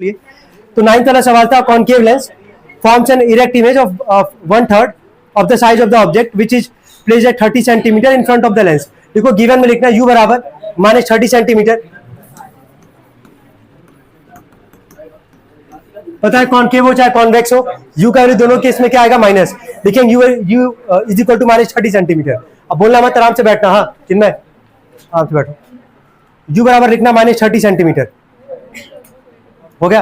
लिए तो 9th वाला सवाल था concave lens forms an erect image of 1/3 of the size of the object which is placed at 30 centimetre in front of the lens. देखो given में लिखना u बराबर -30 सेंटीमीटर। पता है कॉनकेव हो चाहे कॉन्वेक्स हो, u का वैल्यू दोनों केस में क्या आएगा माइनस। देखेंगे u is equal to -30 centimetre. अब बोलना मत, आराम से बैठना। हाँ चिन्मय आराम से बैठो। u बराबर लिखना -30 सेंटीमीटर हो गया।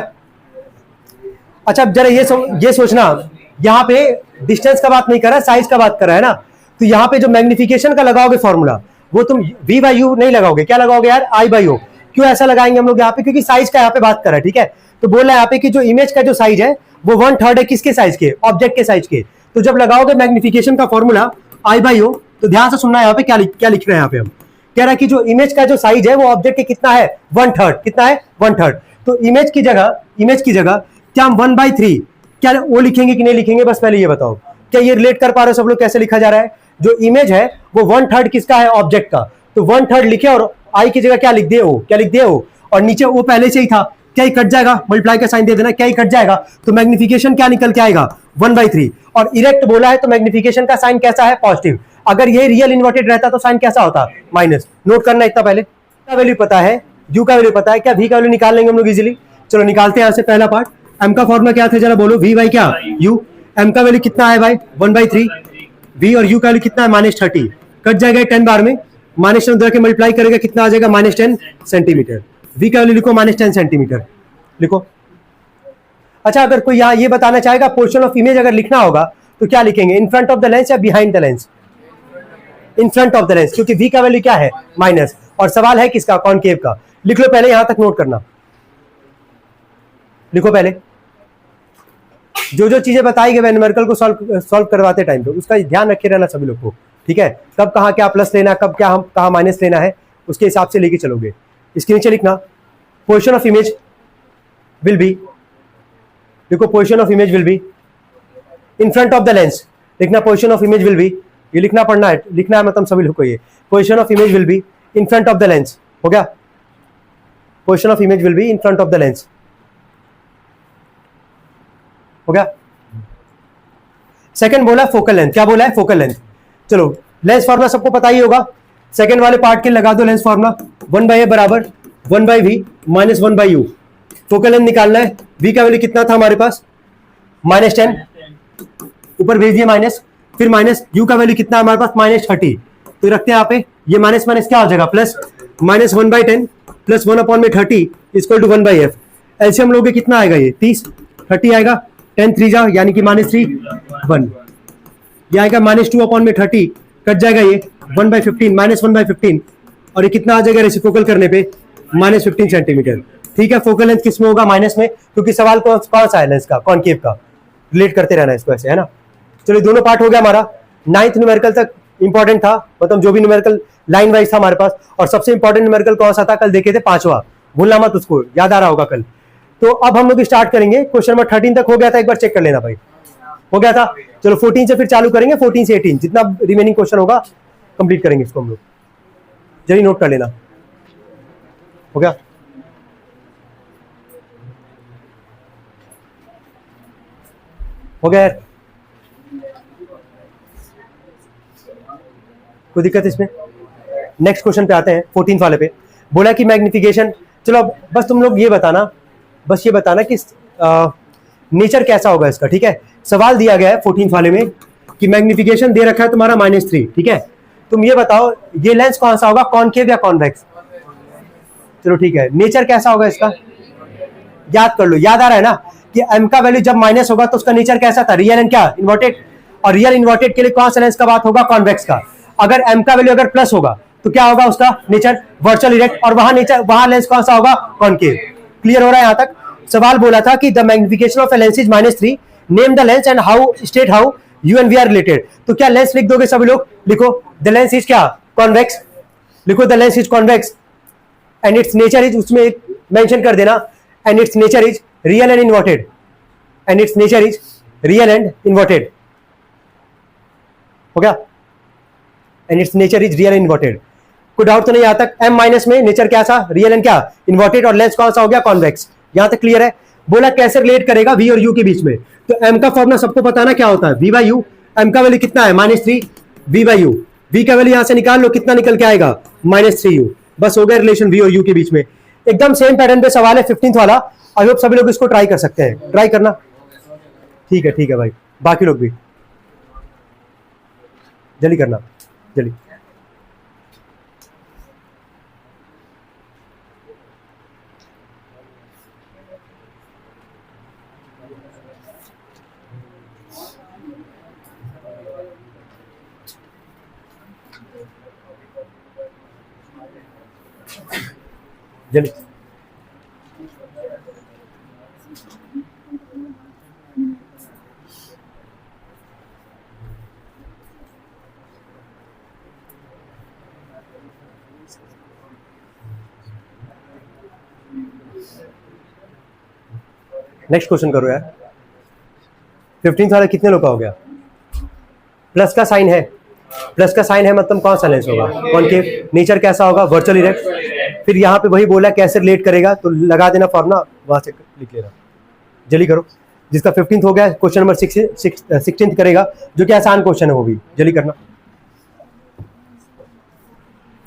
अच्छा अब जरा ये सोचना, यहाँ पे डिस्टेंस का बात नहीं कर रहा, साइज का बात कर रहा है ना। तो यहाँ पे जो मैग्निफिकेशन का लगाओगे फॉर्मूला वो तुम v बाई यू नहीं लगाओगे, क्या लगाओगे यार i बाई ओ। क्यों ऐसा लगाएंगे हम लोग यहाँ पे, क्योंकि साइज का यहाँ पे बात कर रहा है। ठीक है, तो बोल रहा है यहाँ पे कि जो इमेज का जो साइज है वो 1/3 है किसके साइज के, ऑब्जेक्ट के साइज के। तो जब लगाओगे मैग्निफिकेशन का फॉर्मूला i बाई ओ, तो ध्यान से सुनना यहाँ पे क्या लिख रहे हैं। यहाँ पे हम कह रहा है कि जो इमेज का जो साइज है वो ऑब्जेक्ट के कितना है 1/3, कितना है 1/3। तो इमेज की जगह क्या हम 1/3 क्या वो लिखेंगे कि नहीं लिखेंगे, बस पहले ये बताओ। क्या ये रिलेट कर पा रहे हो सब लोग, कैसे लिखा जा रहा है। जो इमेज है वो 1/3 किसका है, ऑब्जेक्ट का। तो 1/3 लिखे और आई की जगह क्या लिख दिए ओ, क्या लिख दिए ओ, और नीचे ओ पहले से ही था, क्या ही कट जाएगा, मल्टीप्लाई का साइन दे देना, क्या ही कट जाएगा। तो मैग्निफिकेशन क्या निकल के आएगा 1/3। और इरेक्ट बोला है तो मैग्निफिकेशन का साइन कैसा है, पॉजिटिव। अगर ये रियल इन्वर्टेड रहता तो साइन कैसा होता, माइनस। नोट करना इतना पहले। का वैल्यू पता है, u का वैल्यू पता है, क्या v का वैल्यू निकाल लेंगे हम लोग इजीली। चलो निकालते हैं यहाँ से पहला पार्ट। m का फॉर्मूला क्या था जरा बोलो, v बाई क्या u। m का वैल्यू कितना है भाई 1/3, v और u का वैल्यू कितना है -30। कट जाएगा 10 बार में, -10 के मल्टीप्लाई करेगा कितना आ जाएगा -10 सेंटीमीटर। v का वैल्यू लिखो -10 सेंटीमीटर लिखो। अच्छा अगर कोई यहाँ ये बताना चाहेगा पोर्शन ऑफ इमेज अगर लिखना होगा तो क्या लिखेंगे, in front of the lens या behind the lens. In front of the lens, क्योंकि v का वैल्यू क्या है माइनस, और सवाल है किसका, कॉनकेव का। लिख लो पहले, यहां तक नोट करना, लिखो पहले। जो चीजें बताई गई न्यूमेरिकल को सॉल्व करवाते टाइम पे उसका ध्यान रखे रहना सभी लोग को। ठीक है, कब कहाँ क्या प्लस लेना, कब क्या हम कहाँ माइनस लेना है, उसके हिसाब से लेके चलोगे। इसके नीचे लिखना position of image will be, देखो position of image will be in front of the lens. लिखना position of image will be, ये लिखना पढ़ना है, लिखना है मतलब सभी लोग को। ये position of image will be in front of the lens हो गया। Position of image will be in front of the lens हो गया। सेकंड बोला फोकल लेंथ, क्या बोला है फोकल लेंथ। चलो लेंस फॉर्मूला सबको पता ही होगा, सेकंड वाले पार्ट के लगा दो लेंस फॉर्मूला। 1/a बराबर 1/v minus 1/u। Focal length निकालना है, v का वैल्यू कितना था हमारे पास -10, ऊपर भेज दिए माइनस, फिर माइनस u का वैल्यू कितना हमारे पास -30। तो रखते हैं यहाँ पे, ये माइनस माइनस क्या हो जाएगा plus, -1/10 plus 1/30 equal to 1/f। LCM लोगे कितना आएगा, ये 30 30 आएगा, 10 3 जा यानी कि -3 1, ये आएगा -2/30, कट जाएगा ये 1/15 -1/15, और ये कितना आ जाएगा रेसिप्रोकल करने पे -15 सेंटीमीटर। ठीक है, फोकल लेंथ किस में होगा, माइनस में, क्योंकि सवाल कौन सा है लेंस का, कॉनकेव का। रिलेट करते रहना इसको ऐसे, है ना। चलो दोनों पार्ट हो गया हमारा। 9th न्यूमेरिकल तक इंपॉर्टेंट था, मतलब जो भी न्यूमेरिकल लाइन वाइज था हमारे पास। और सबसे इंपॉर्टेंट न्यूमेरिकल कौन सा था, कल देखे थे 5वां, भूलना मत उसको, याद आ रहा होगा कल। तो अब हम लोग स्टार्ट करेंगे, क्वेश्चन नंबर 13 तक हो गया था, एक बार चेक कर लेना भाई, हो गया था। चलो 14 से फिर चालू करेंगे, 14 से 18 जितना रिमेनिंग क्वेश्चन होगा कंप्लीट करेंगे इसको हम लोग। जल्दी नोट कर लेना, हो गया। हो गया यार, कोई दिक्कत इसमें। नेक्स्ट क्वेश्चन पे आते हैं, 14 वाले पे। बोला कि मैग्निफिकेशन, चलो बस तुम लोग ये बताना, बस ये बताना कि नेचर कैसा होगा इसका। ठीक है, सवाल दिया गया है 14 वाले में कि मैग्निफिकेशन दे रखा है तुम्हारा -3। ठीक है, तुम ये बताओ ये लेंस कौन सा होगा, कॉनकेव या कॉन्वेक्स। चलो ठीक है, नेचर कैसा होगा इसका, याद कर लो। याद आ रहा है ना कि m का वैल्यू जब माइनस होगा तो उसका नेचर कैसा था, रियल एंड क्या इन्वर्टेड। और रियल इन्वर्टेड के लिए कौन सा लेंस का बात होगा, कॉन्वेक्स का। अगर m का वैल्यू अगर प्लस होगा तो क्या होगा उसका नेचर, वर्चुअल इरेक्ट। और वहां लेंस कौन सा होगा, कॉनकेव। क्लियर हो रहा है यहाँ तक। सवाल बोला था कि the magnification of a lens is -3, name the lens and how state how you and we are related. तो क्या लेंस लिख दोगे सभी लोग, लिखो द लेंस इज क्या, कॉन्वेक्स। लिखो the lens is convex and its nature is, उसमें मेंशन कर देना, and its nature is real and inverted, and its nature is real and inverted हो गया। And its nature is real and inverted, कोई doubt तो नहीं यहाँ तक। m माइनस में नेचर क्या था, रियल एंड क्या इन्वर्टेड, और लेंस कौन सा हो गया, कॉन्वेक्स। यहां तक क्लियर है। बोला कैसे रिलेट करेगा वी और यू के बीच में। तो एम का फॉर्मूला सबको पता ना क्या होता है, वी बाई यू। एम का वैल्यू कितना है -3, वी बाई यू। वी का वैल्यू यहां से निकाल लो, कितना निकल के आएगा -3u। बस हो गया रिलेशन वी और यू के बीच में। एकदम सेम पैटर्न पे सवाल है 15th वाला। आई होप सभी लोग इसको ट्राई कर सकते हैं, ट्राई करना। ठीक है भाई, बाकी लोग भी जल्दी करना, जल्दी। जल्दी नेक्स्ट क्वेश्चन करो यार। 15th वाला कितने लोग का हो गया? प्लस का साइन है, प्लस का साइन है मतलब कौन सा लेंस होगा? कॉनकेव। नेचर कैसा होगा? Virtual erect. फिर यहाँ पे वही बोला कैसे रिलेट करेगा, तो लगा देना फॉर्मूला, वहां से लिख लेना। जल्दी करो, जिसका 15th हो गया क्वेश्चन नंबर 16th करेगा, जो कि आसान क्वेश्चन है वो भी जल्दी करना।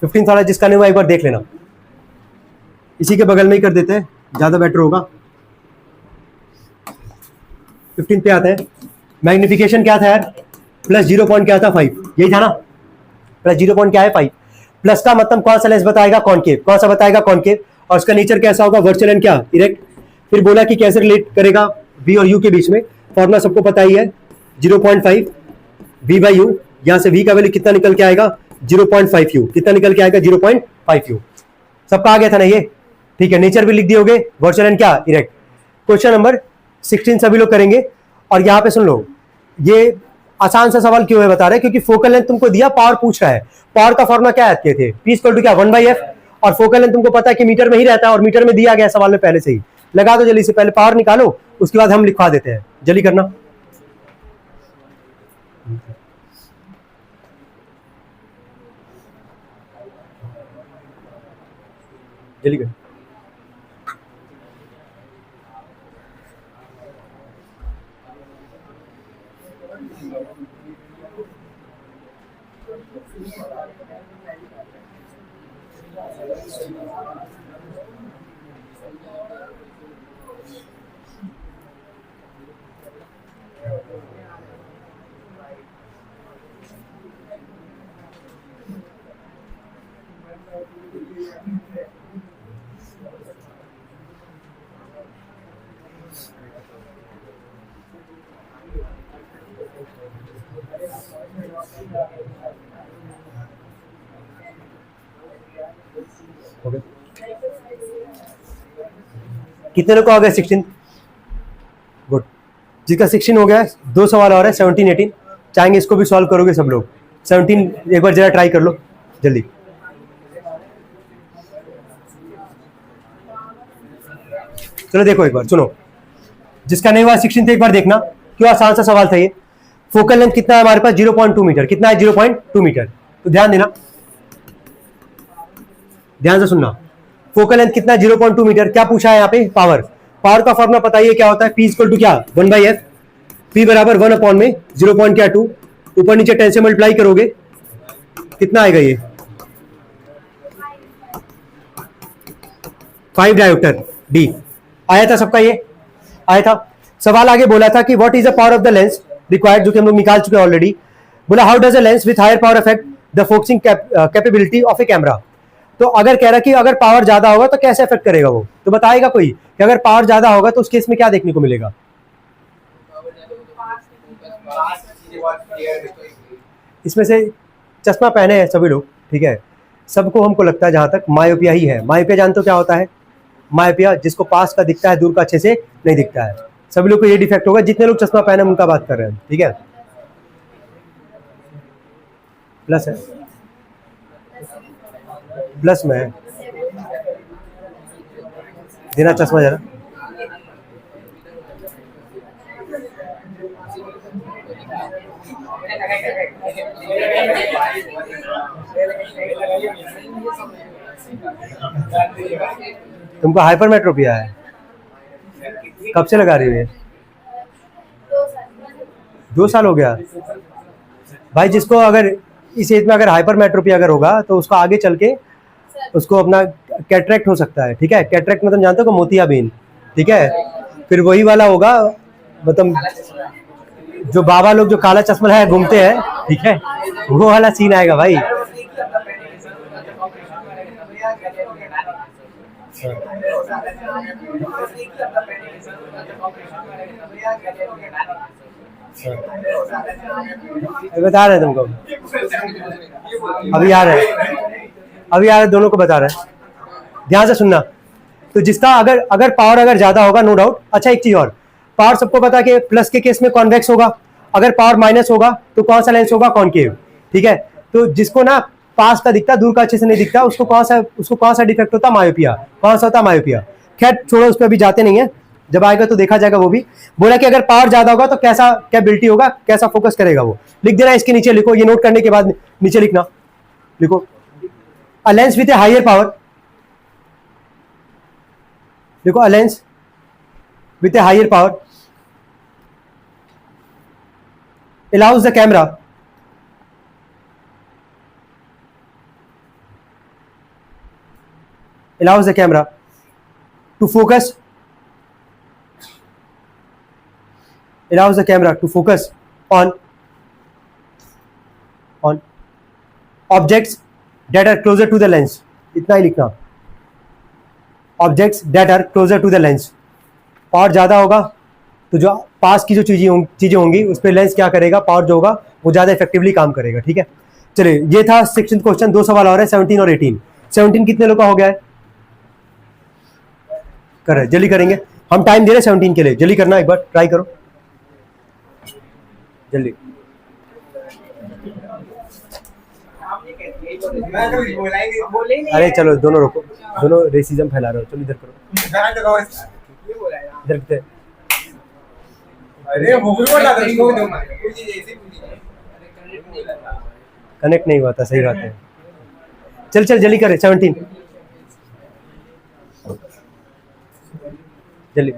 15th वाला जिसका नहीं हुआ एक बार देख लेना, इसी के बगल में ही कर देते हैं, ज्यादा बेटर होगा। 15 पे आते हैं। मैग्निफिकेशन क्या था यार? प्लस 0 पॉइंट क्या था 5, यही था ना? प्लस 0 पॉइंट क्या है 5। प्लस का मतलब कौन सा लेंस बताएगा? कॉनकेव। कौन सा बताएगा? कॉनकेव। और उसका नेचर कैसा होगा? वर्चुअल एंड क्या? इरेक्ट। फिर बोला कि कैसे रिलेट करेगा वी और यू के बीच में। फॉर्मूला सबको पता ही है, 0.5 वी बाई यू। यहां से वी का वैल्यू कितना निकल के आएगा? 0.5 यू। कितना निकल के आएगा? 0.5 यू। सबका आ गया था ना ये? ठीक है, नेचर भी लिख दिए होगे, वर्चुअल एंड क्या? इरेक्ट। क्वेश्चन नंबर 16 सभी लोग करेंगे। और यहां पे सुन लो, ये आसान सा सवाल क्यों है बता रहे हैं, क्योंकि फोकल लेंथ तुमको दिया, पावर पूछ रहा है। पावर का फॉर्मूला क्या याद किए थे? P इक्वल टू क्या? 1/f। और फोकल लेंथ तुमको पता है कि मीटर में ही रहता है, और मीटर में दिया गया सवाल में पहले से ही। लगा दो जल्दी से, पहले पावर निकालो, उसके बाद हम लिखवा देते हैं। जल्दी करना। जल्दी करना। कितने लोग को हो गया 16? गुड। जिसका 16 हो गया, 2 सवाल और है, 17 18 चाहेंगे इसको भी सॉल्व करोगे सब लोग। 17 एक बार जरा ट्राई कर लो जल्दी। चलो देखो एक बार, सुनो, जिसका नहीं हुआ 16 एक बार देखना, क्यों आसान सा सवाल था ये। फोकल लेंथ कितना है हमारे पास? 0.2 मीटर। कितना है? 0.2 मीटर। तो ध्यान देना, ध्यान से सुनना। फोकल लेंथ कितना? 0.2 मीटर। क्या पूछा है यहाँ पे? पावर। पावर का फॉर्मूला पता ही क्या होता है? P इक्वल टू क्या? 1/f। P बराबर 1 अपॉन में 0.2, ऊपर नीचे 10 से मल्टीप्लाई करोगे, कितना आएगा ये? 5 डायोप्टर D। आया था सबका? ये आया था। सवाल आगे बोला था कि what is the power of the lens required, जो कि हम लोग निकाल चुके हैं ऑलरेडी। बोला how does a lens with higher power affect the focusing capability of a camera. तो अगर कह रहा कि अगर पावर ज्यादा होगा तो कैसे अफेक्ट करेगा वो, तो बताएगा कोई कि अगर पावर ज्यादा होगा तो उस केस में क्या देखने को मिलेगा? इसमें से चश्मा पहने हैं सभी लोग, ठीक है, सबको हमको लगता है जहां तक मायोपिया ही है। मायोपिया जानते हो क्या होता है? मायोपिया जिसको पास का दिखता है, दूर का अच्छे से नहीं दिखता है। सभी लोग को ये डिफेक्ट होगा, जितने लोग चश्मा पहने उनका बात कर रहे हैं, ठीक है। प्लस है, प्लस में है, देना चश्मा जरा। तुमको हाइपरमेट्रोपिया है। कब से लगा रही हो ये? 2 साल हो गया भाई। जिसको अगर इस एज में अगर हाइपरमेट्रोपी अगर होगा तो उसको आगे चल के उसको अपना कैटरेक्ट हो सकता है। ठीक है, कैटरेक्ट मतलब जानते हो, मोतियाबिंद। ठीक है, फिर वही वाला होगा, मतलब जो बाबा लोग जो काला चश्मा है घूमते हैं, ठीक है, वो वाला सीन आएगा भाई। बता रहे तुमको, अभी आ रहे हैं, अभी आ रहे, दोनों को बता रहे हैं, ध्यान से सुनना। तो जिसका अगर अगर पावर अगर ज्यादा होगा, नो डाउट। अच्छा, एक चीज और, पावर सबको पता है कि प्लस के केस में कॉन्वेक्स होगा, अगर पावर माइनस होगा तो कौन सा लेंस होगा? कॉनकेव। ठीक है, तो जिसको ना पास का दिखता, दूर का अच्छे से नहीं दिखता, उसको कौन सा डिफेक्ट होता? मायोपिया। कौन सा होता? मायोपिया। खैर छोड़ो, उस पर अभी जाते नहीं है, जब आएगा तो देखा जाएगा वो भी। बोला कि अगर पावर ज्यादा होगा तो कैसा कैपेबिलिटी होगा, कैसा फोकस करेगा वो, लिख देना। इसके नीचे लिखो, ये नोट करने के बाद नीचे लिखना, लिखो a lens with a higher power, देखो a lens with a higher power allows the camera to focus on objects that are closer to the lens। इतना ही लिखना, objects that are closer to the lens। Power ज़्यादा होगा तो जो पास की जो चीज़ें होंगी उस पर लेंस क्या करेगा? पावर जो होगा वो ज़्यादा इफेक्टिवली काम करेगा। ठीक है, चलिए, ये था 16th क्वेश्चन। 2 सवाल और है, 17 और 18। 17 कितने लोग का हो गया है? कर रहे, जल्दी करेंगे, हम टाइम दे रहे 17 के लिए, जल्दी करना, एक बार ट्राई करो जल्दी। अरे चलो दोनों रुको, दोनों रेसिज्म फैला रहे हो, चलो इधर करो, इधर। कनेक्ट नहीं हुआ था, सही बात है। चल जल्दी करे, 17 जल्दी।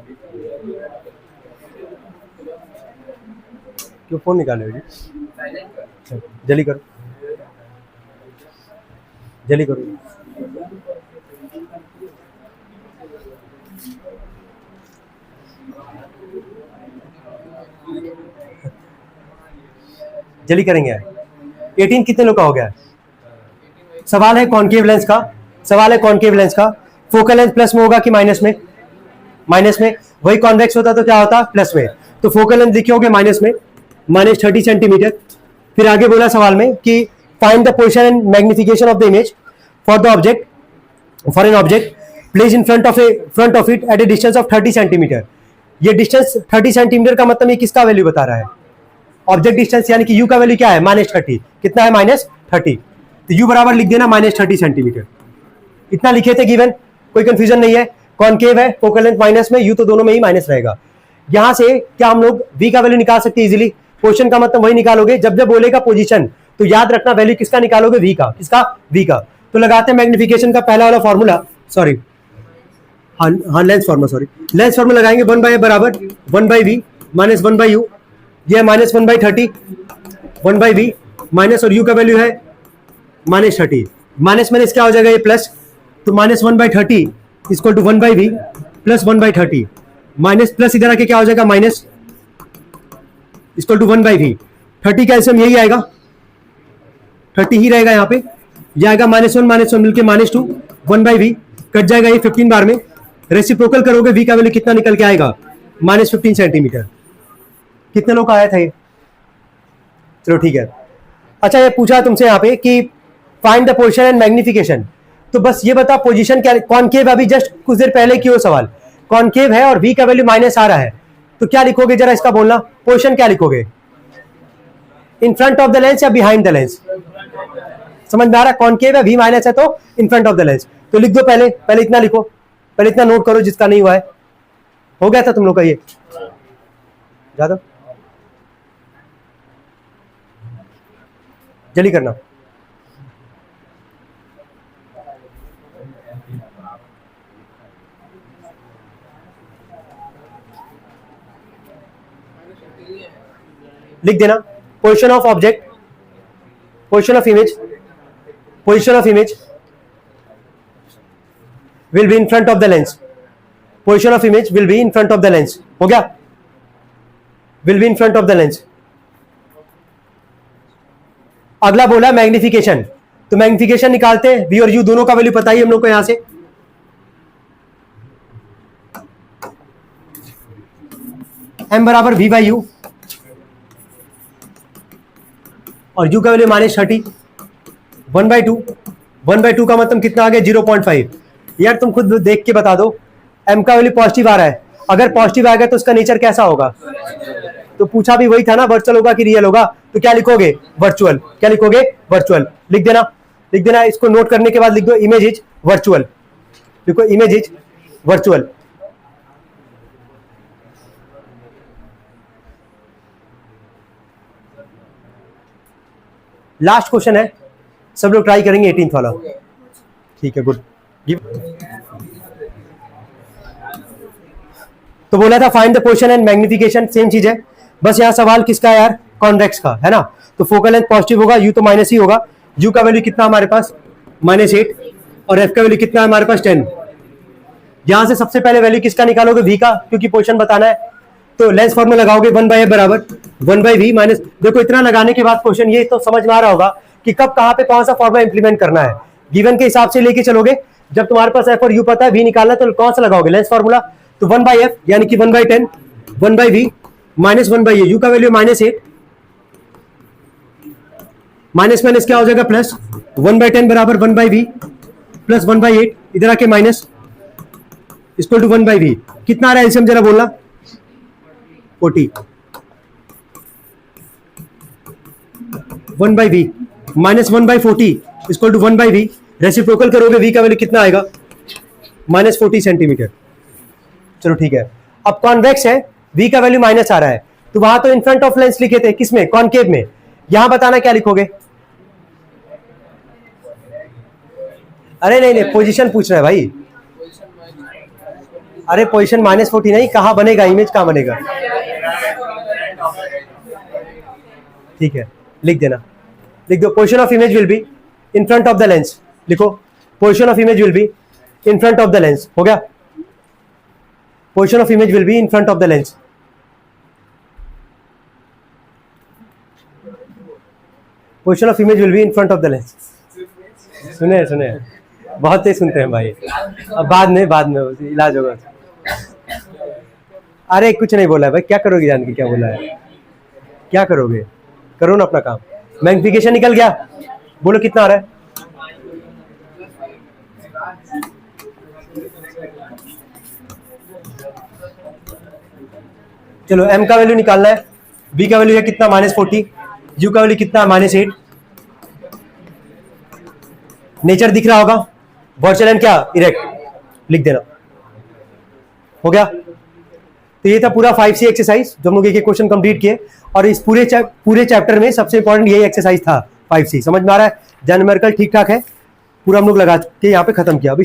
क्यों फोन निकाले हो? जल्दी करो, जल्दी करो। जल्दी करेंगे। 18 कितने लोग का हो गया? सवाल है कॉनकेव लेंस का, सवाल है कॉनकेव लेंस का। फोकल लेंथ प्लस में होगा कि माइनस में? माइनस में। वही कॉन्वेक्स होता तो क्या होता? प्लस में। तो फोकल लेंथ लिखे होगे माइनस में, -30 सेंटीमीटर। फिर आगे बोला सवाल में कि find the position and magnification of the image for the object, for an object place in front of it at A distance of 30 centimetre. ये डिस्टेंस 30 सेंटीमीटर का मतलब ये किसका वैल्यू बता रहा है? ऑब्जेक्ट डिस्टेंस, यानी कि u का वैल्यू क्या है? -30। कितना है? -30। तो u बराबर लिख देना -30 सेंटीमीटर। इतना लिखे थे गिवन, कोई कंफ्यूजन नहीं है। कॉनकेव है, फोकल लेंथ माइनस में, u तो दोनों में ही माइनस रहेगा। यहां से क्या हम लोग v का वैल्यू निकाल सकते हैं इजीली? क्वेश्चन का मतलब वही निकालोगे, जब जब बोलेगा पोजीशन तो याद रखना वैल्यू किसका निकालोगे? v का। किसका? v का। तो लगाते हैं मैग्निफिकेशन का पहला वाला फॉर्मूला, सॉरी हाँ lens formula, sorry lens formula लगाएंगे। 1/a बराबर 1/v माइनस 1/u, ये -1/30, 1/v माइनस, और u का वैल्यू है -30। माइनस माइनस क्या हो जाएगा? ये प्लस, तो -1/30 equal to 1/v plus 1/30, minus plus इधर आके क्या हो जाएगा? Minus equal to 1/v। 30 का एल्सियम यही आएगा, 30 ही रहेगा यहाँ पे। ये आएगा -1 मिलके -2, 1/v कट जाएगा ये 15 बार में। रेसिप्रोकल करोगे v का वैल्यू कितना निकल के आएगा? -15 सेंटीमीटर। कितने लोग का आया था ये? चलो ठीक है। अच्छा, ये पूछा तुमसे यहाँ पे कि find the position and magnification, तो बस ये बता पोजीशन क्या? कॉनकेव, अभी जस्ट कुछ देर पहले की वो सवाल, कॉनकेव है और v का वैल्यू माइनस आ रहा है, तो क्या लिखोगे जरा इसका बोलना? पोजीशन क्या लिखोगे? इन फ्रंट ऑफ द लेंस या बिहाइंड द लेंस? समझ में आ रहा? कॉनकेव है, v माइनस है, तो इन फ्रंट ऑफ द लेंस। तो लिख दो, पहले इतना लिखो, पहले इतना नोट करो जिसका नहीं हुआ है। हो गया था तुम लोग का ये? ज्यादा जल्दी करना। लिख देना position of object, position of image, position of image will be in front of the lens, position of image will be in front of the lens. हो गया, will be in front of the lens. अगला बोला magnification, तो magnification निकालते हैं, we और you दोनों का वैल्यू पता ही हम लोग को यहां से। m बराबर v बाई यू और u का वैल्यू -30, 1/2, 1/2 का मतलब कितना आ गया 0.5। यार तुम खुद देख के बता दो, m का वैल्यू पॉजिटिव आ रहा है, अगर पॉजिटिव आएगा तो उसका नेचर कैसा होगा? तो पूछा भी वही था ना, वर्चुअल होगा कि रियल होगा, तो क्या लिखोगे? वर्चुअल। क्या लिखोगे? वर्चुअल। लिख देना, लिख देना। इसको नोट करने के बाद लिख दो इमेज इज वर्चुअल, लिखो image is virtual. Last question है, सब लोग ट्राई करेंगे 18th वाला, ठीक है, गुड। तो बोला था find the position and magnification, same चीज है, बस यहाँ सवाल किसका है यार? कॉन्वेक्स का है ना। तो फोकल लेंथ पॉजिटिव होगा, यू तो माइनस ही होगा। यू का वैल्यू कितना हमारे पास? -8 और एफ का वैल्यू कितना है हमारे पास? 10। यहां से सबसे पहले वैल्यू किसका निकालोगे? वी का, क्योंकि पोजीशन बताना है। तो लेंस फॉर्मूला लगाओगे 1/f बराबर 1/v माइनस, देखो इतना लगाने के बाद क्वेश्चन ये तो समझ में आ रहा होगा कि कब कहां पे कौन सा फॉर्मूला इंप्लीमेंट करना है। गिवन के हिसाब से लेके चलोगे, जब तुम्हारे पास एफ और यू पता है, वी निकालना है, तो कौन सा लगाओगे? Lens formula. तो 1/f यानी कि 1/10, 1/v माइनस 1/a, यू का वैल्यू -8, माइनस माइनस क्या हो जाएगा? प्लस। 1/10 बराबर 1/v प्लस 1/8, इधर आके माइनस, इक्वल टू 1/v। कितना आ रहा है एलसीएम जरा बोलना? 40। 1/v माइनस 1/40 इक्वल टू 1/v। रेसिप्रोकल करोगे, v का वैल्यू कितना आएगा? -40 सेंटीमीटर। चलो ठीक है। अब कॉन्वेक्स है, v का वैल्यू माइनस आ रहा है, तो वहां तो इन फ्रंट ऑफ लेंस लिखे थे, किसमें? कॉनकेव में। यहां बताना क्या लिखोगे? अरे नहीं, पोजीशन पूछ रहा है भाई। अरे पोजीशन -40 नहीं, कहां बनेगा इमेज, कहां बनेगा? ठीक है, लिख देना, लिख दो position of image will be in front of the lens. लिखो position of image will be in front of the lens. हो गया, position of image will be in front of the lens. Position of image will be in front of the lens. सुने सुने, बहुत तेज सुनते हैं भाई। अब बाद में इलाज होगा। अरे कुछ नहीं बोला है भाई, क्या करोगे जान के? क्या बोला है? क्या करोगे? करो ना अपना काम। मैग्निफिकेशन निकल गया, बोलो कितना आ रहा है? चलो m का वैल्यू निकालना है, v का वैल्यू है कितना? -40, u का वैल्यू कितना? -8। नेचर दिख रहा होगा, वर्चुअल एंड क्या? इरेक्ट। लिख देना, हो गया। तो ये था पूरा 5C एक्सरसाइज, जो हम लोग एक क्वेश्चन कंप्लीट किए, और इस पूरे चैप्टर में सबसे इंपॉर्टेंट यही एक्सरसाइज था 5C। समझ में आ रहा है? जनमेरिकल ठीक ठाक है, पूरा हम लोग लगा के यहाँ पे खत्म किया। अभी